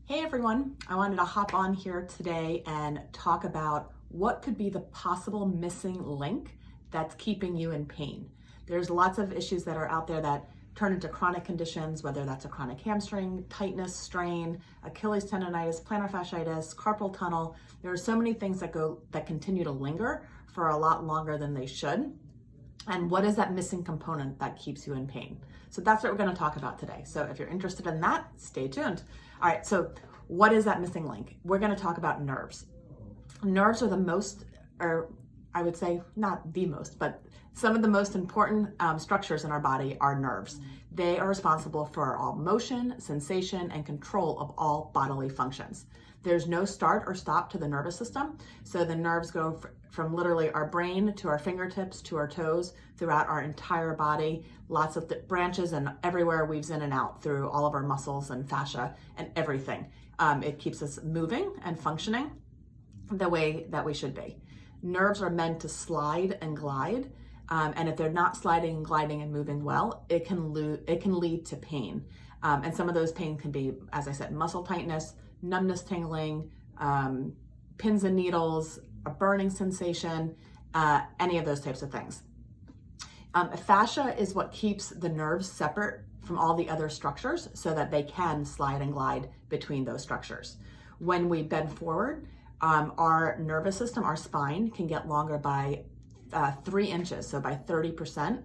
Hey everyone, I wanted to hop on here today and talk about what could be the possible missing link that's keeping you in pain. There's lots of issues that are out there that turn into chronic conditions, whether that's a chronic hamstring, tightness, strain, Achilles tendonitis, plantar fasciitis, carpal tunnel. There are so many things that continue to linger for a lot longer than they should. And what is that missing component that keeps you in pain? So that's what we're going to talk about today. So if you're interested in that, stay tuned. All right, so what is that missing link? We're going to talk about nerves. Nerves are the most, or I would say not the most, but some of the most important structures in our body are nerves. They are responsible for all motion, sensation, and control of all bodily functions. There's no start or stop to the nervous system. So the nerves go from literally our brain to our fingertips to our toes throughout our entire body. Lots of branches and everywhere weaves in and out through all of our muscles and fascia and everything. It keeps us moving and functioning the way that we should be. Nerves are meant to slide and glide. And if they're not sliding and gliding and moving well, it can lead to pain. And some of those pain can be, as I said, muscle tightness, numbness, tingling, pins and needles, a burning sensation, any of those types of things. Fascia is what keeps the nerves separate from all the other structures so that they can slide and glide between those structures. When we bend forward, our nervous system, our spine, can get longer by 3 inches, so by 30%.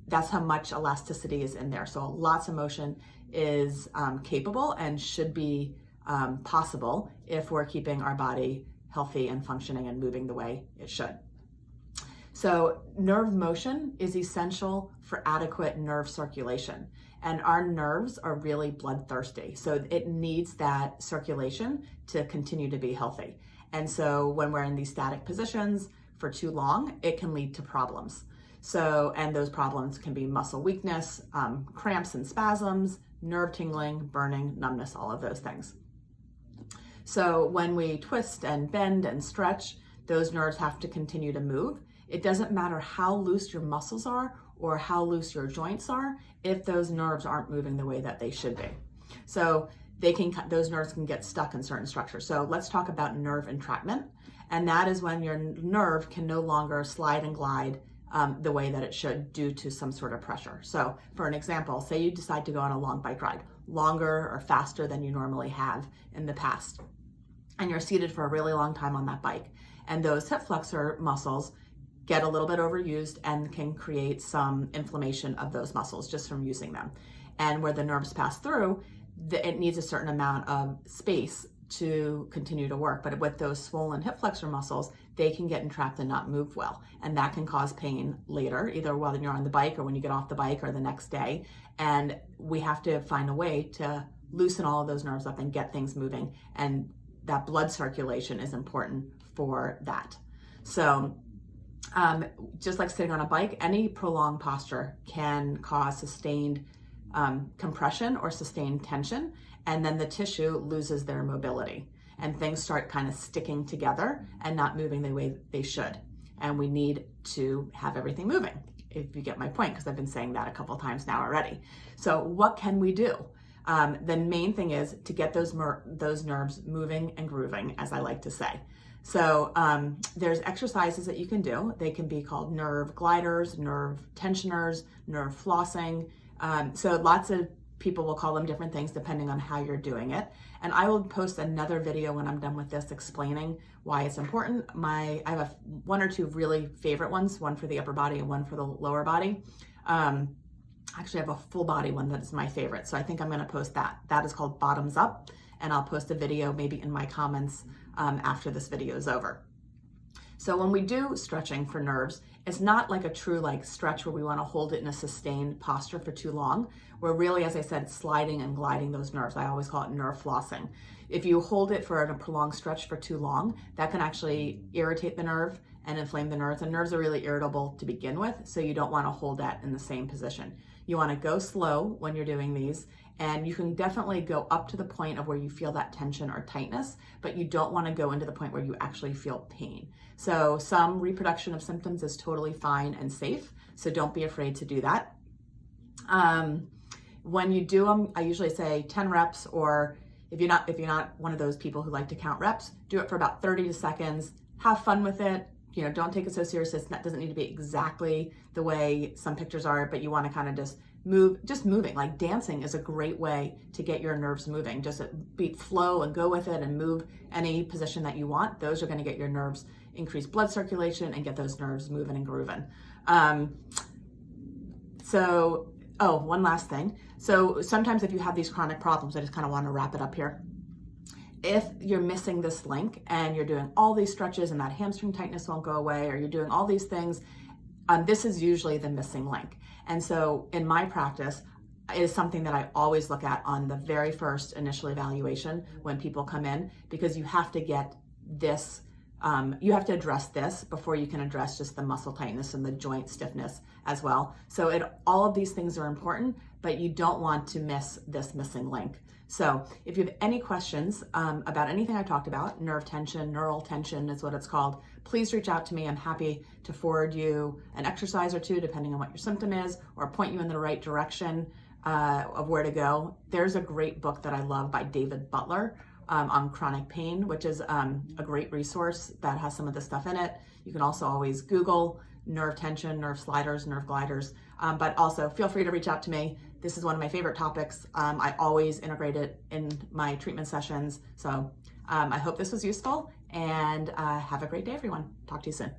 That's how much elasticity is in there. So lots of motion is capable and should be possible if we're keeping our body healthy and functioning and moving the way it should. So nerve motion is essential for adequate nerve circulation. And our nerves are really bloodthirsty. So it needs that circulation to continue to be healthy. And so when we're in these static positions for too long, it can lead to problems. So, and those problems can be muscle weakness, cramps and spasms, nerve tingling, burning, numbness, all of those things. So when we twist and bend and stretch, those nerves have to continue to move. It doesn't matter how loose your muscles are or how loose your joints are if those nerves aren't moving the way that they should be. So those nerves can get stuck in certain structures. So let's talk about nerve entrapment. And that is when your nerve can no longer slide and glide the way that it should due to some sort of pressure. So for an example, say you decide to go on a long bike ride, longer or faster than you normally have in the past. And you're seated for a really long time on that bike. And those hip flexor muscles get a little bit overused and can create some inflammation of those muscles just from using them. And where the nerves pass through, it needs a certain amount of space to continue to work. But with those swollen hip flexor muscles, they can get entrapped and not move well. And that can cause pain later, either while you're on the bike or when you get off the bike or the next day. And we have to find a way to loosen all of those nerves up and get things moving. And that blood circulation is important for that. So just like sitting on a bike, any prolonged posture can cause sustained compression or sustained tension, and then the tissue loses their mobility and things start kind of sticking together and not moving the way they should. And we need to have everything moving, if you get my point, because I've been saying that a couple times now already. So what can we do? The main thing is to get those nerves moving and grooving, as I like to say. So there's exercises that you can do. They can be called nerve gliders, nerve tensioners, nerve flossing. So lots of people will call them different things depending on how you're doing it. And I will post another video when I'm done with this explaining why it's important. I have one or two really favorite ones, one for the upper body and one for the lower body. Actually, I have a full body one that is my favorite. So I think I'm going to post that. That is called Bottoms Up. And I'll post a video maybe in my comments after this video is over. So when we do stretching for nerves, it's not like a true stretch where we want to hold it in a sustained posture for too long. We're really, as I said, sliding and gliding those nerves. I always call it nerve flossing. If you hold it for a prolonged stretch for too long, that can actually irritate the nerve and inflame the nerves. And nerves are really irritable to begin with, so you don't want to hold that in the same position. You want to go slow when you're doing these, and you can definitely go up to the point of where you feel that tension or tightness, but you don't want to go into the point where you actually feel pain. So some reproduction of symptoms is totally fine and safe, so don't be afraid to do that. When you do them, I usually say 10 reps, or If you're not one of those people who like to count reps, do it for about 30 seconds. Have fun with it. You know, don't take it so seriously. It doesn't need to be exactly the way some pictures are, but you want to kind of just moving. Like dancing is a great way to get your nerves moving. Just flow and go with it and move any position that you want. Those are going to get your nerves, increase blood circulation and get those nerves moving and grooving. One last thing. So sometimes if you have these chronic problems, I just kind of want to wrap it up here. If you're missing this link and you're doing all these stretches and that hamstring tightness won't go away, or you're doing all these things, this is usually the missing link. And so in my practice, it is something that I always look at on the very first initial evaluation when people come in, because you have to get this, you have to address this before you can address just the muscle tightness and the joint stiffness as well. So all of these things are important, but you don't want to miss this missing link. So if you have any questions about anything I talked about, nerve tension, neural tension is what it's called, please reach out to me. I'm happy to forward you an exercise or two, depending on what your symptom is, or point you in the right direction of where to go. There's a great book that I love by David Butler on chronic pain, which is a great resource that has some of this stuff in it. You can also always Google nerve tension, nerve sliders, nerve gliders, but also feel free to reach out to me. This is one of my favorite topics. I always integrate it in my treatment sessions. So I hope this was useful, and have a great day, everyone. Talk to you soon.